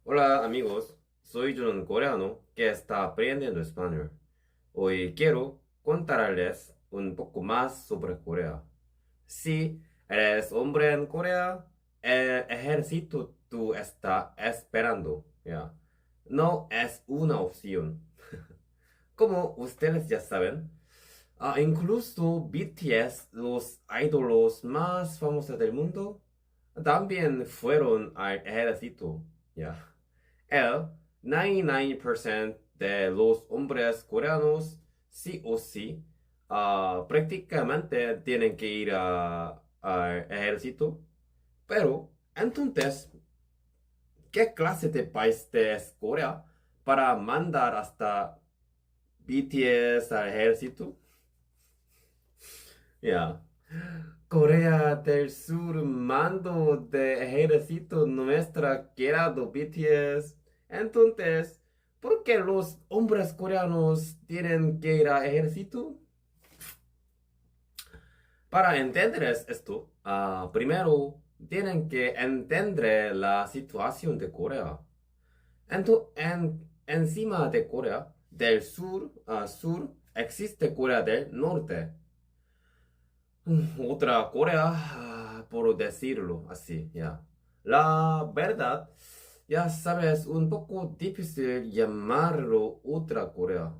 Hola amigos, soy un coreano que está aprendiendo español. Hoy quiero contarles un poco más sobre Corea. Si eres hombre en Corea, el ejército tú está esperando, ¿ya? No es una opción. Como ustedes ya saben, incluso BTS, los ídolos más famosos del mundo, también fueron al ejército, ¿ya? El 99% de los hombres coreanos, sí o sí, prácticamente tienen que ir al ejército. Pero, entonces, ¿qué clase de país es Corea para mandar hasta BTS al ejército? Ya. Corea del Sur, mando de ejército nuestra querido BTS. Entonces, ¿por qué los hombres coreanos tienen que ir al ejército? Para entender esto, primero tienen que entender la situación de Corea. Encima de Corea del sur existe Corea del Norte. Otra Corea, por decirlo así, ya. La verdad, ya sabes, un poco difícil llamarlo otra Corea.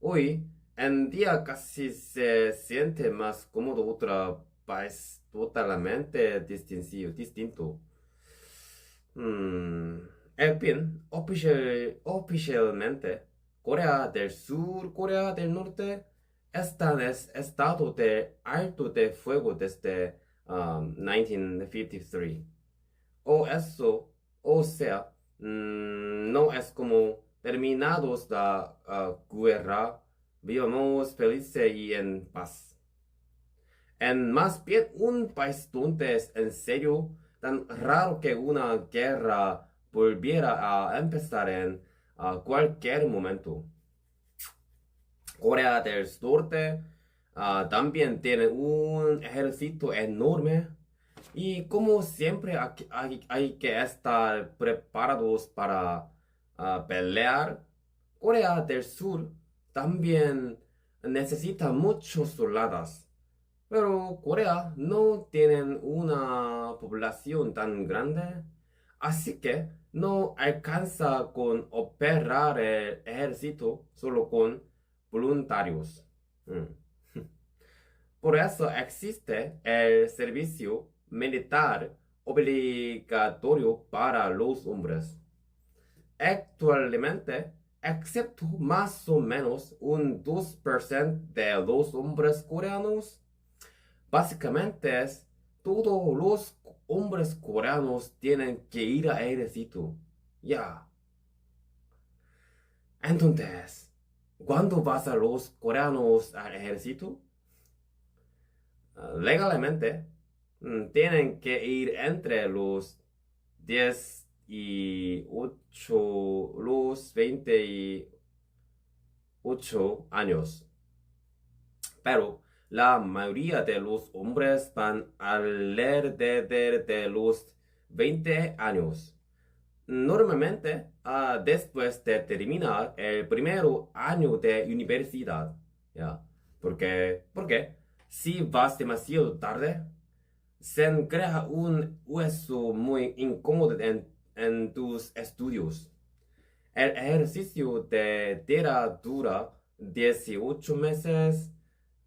Hoy en día casi se siente más cómodo otra país totalmente distinto. Mm, en fin, oficialmente, Corea del Sur, Corea del Norte están en estado de alto de fuego desde 1953. O eso, o sea, no es como terminados la guerra, vivamos felices y en paz. En más bien un país donde es en serio tan raro que una guerra volviera a empezar en cualquier momento. Corea del Norte también tiene un ejército enorme y como siempre hay que estar preparados para pelear. Corea del Sur también necesita muchos soldados. Pero Corea no tiene una población tan grande, así que no alcanza con operar el ejército solo con voluntarios. Mm. Por eso existe el servicio militar obligatorio para los hombres. Actualmente, excepto más o menos un 2% de los hombres coreanos, básicamente es, todos los hombres coreanos tienen que ir al ejército. Ya. Entonces, ¿cuándo vas a los coreanos al ejército? Legalmente, tienen que ir entre los 18, los 28 años. Pero la mayoría de los hombres van alrededor de los 20 años. Normalmente, después de terminar el primer año de universidad, ¿ya? Porque si vas demasiado tarde, se crea un hueso muy incómodo en tus estudios. El ejercicio de tierra dura 18 meses.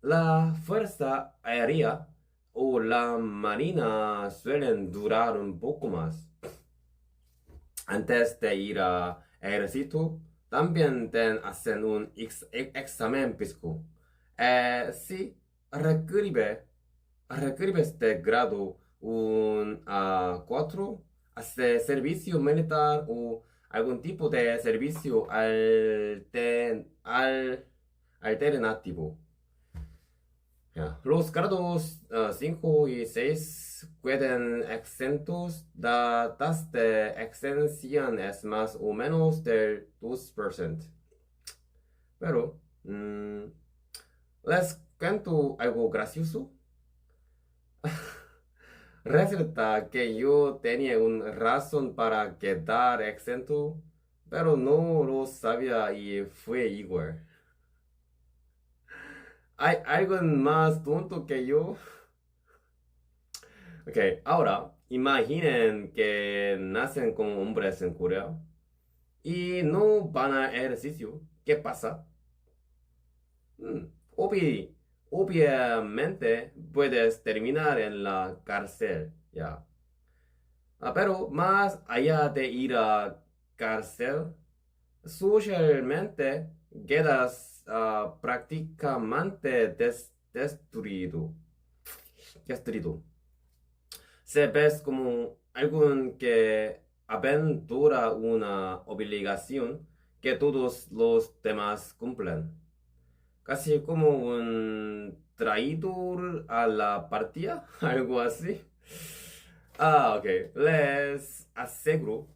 La fuerza aérea o la marina suelen durar un poco más. Antes de ir a ejército, también te hacen un examen físico. Si requiere, requiere este grado un 4, hace servicio militar o algún tipo de servicio alternativo. Ya. Los grados 5 y 6 quedan exentos. La tasa de exención es más o menos del 2%. Pero, les cuento algo gracioso. Resulta que yo tenía una razón para quedar exento, pero no lo sabía y fue igual. ¿Hay alguien más tonto que yo? Ok, ahora imaginen que nacen como hombres en Corea y no van a ejercicio. ¿Qué pasa? Mm, obvi- obviamente puedes terminar en la cárcel, ya. Pero más allá de ir a cárcel, socialmente quedas prácticamente destruido. Destruido. Se ves como alguien que aventura una obligación que todos los demás cumplen. Casi como un traidor a la partida, algo así. Ok. Les aseguro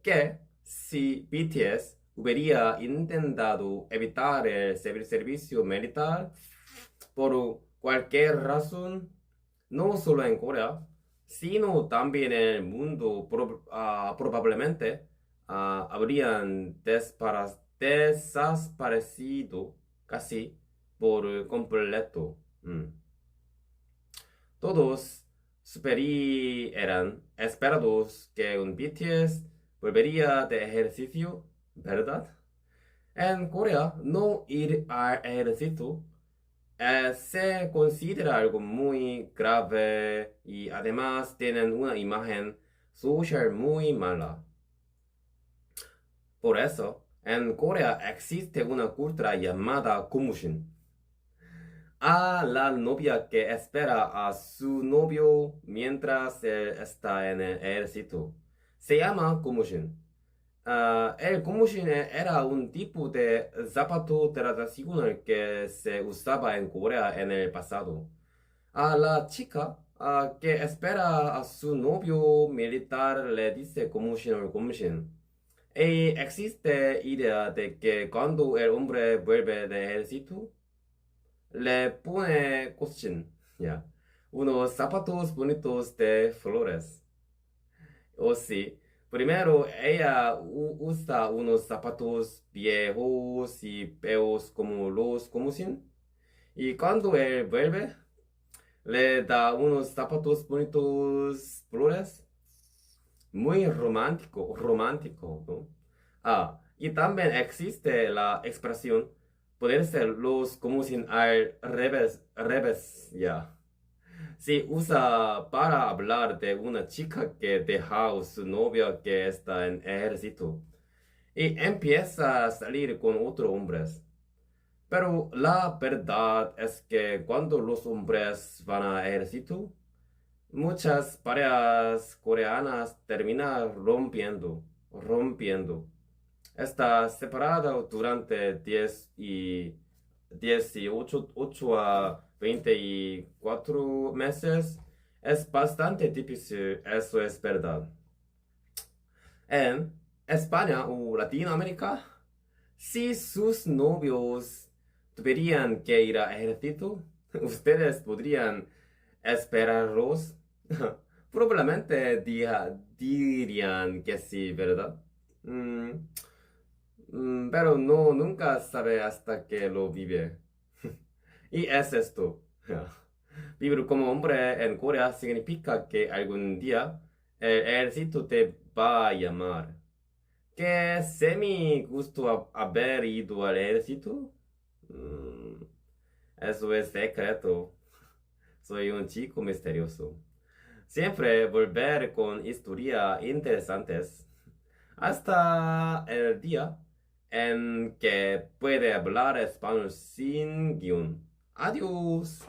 que si BTS hubiera intentado evitar el servicio militar por cualquier razón, no solo en Corea, sino también en el mundo, probablemente habrían desaparecido casi por completo. Todos eran esperados que un BTS volvería de ejercicio, ¿verdad? En Corea, no ir al ejército se considera algo muy grave y además tienen una imagen social muy mala. Por eso, en Corea existe una cultura llamada Gomushin. A la novia que espera a su novio mientras él está en el ejército. Se llama Gomushin. El Gomushin era un tipo de zapato tradicional que se usaba en Corea en el pasado. A la chica que espera a su novio militar le dice Gomushin o Gomushin. Y existe idea de que cuando el hombre vuelve de ejército, le pone cushion, ya, unos zapatos bonitos de flores. O sí, primero ella usa unos zapatos viejos y feos como los Gomushin. Y cuando él vuelve, le da unos zapatos bonitos flores. Muy romántico, romántico, ¿no? Y también existe la expresión poder ser los como sin al revés, revés, ya. Se usa para hablar de una chica que deja a su novia que está en ejército y empieza a salir con otros hombres. Pero la verdad es que cuando los hombres van a ejército, muchas parejas coreanas terminan rompiendo. Está separada durante 8 a 24 meses. Es bastante difícil, eso es verdad. En España o Latinoamérica, si sus novios tuvieran que ir a ejército, ustedes podrían esperarlos. Probablemente dirían que sí, ¿verdad? Mm, pero no, nunca sabe hasta que lo vive. Y es esto. Vivir como hombre en Corea significa que algún día el ejército te va a llamar. ¿Qué semi gusto haber ido al ejército? Mm, eso es secreto. Soy un chico misterioso. Siempre volver con historias interesantes hasta el día en que puede hablar español sin guión. Adiós.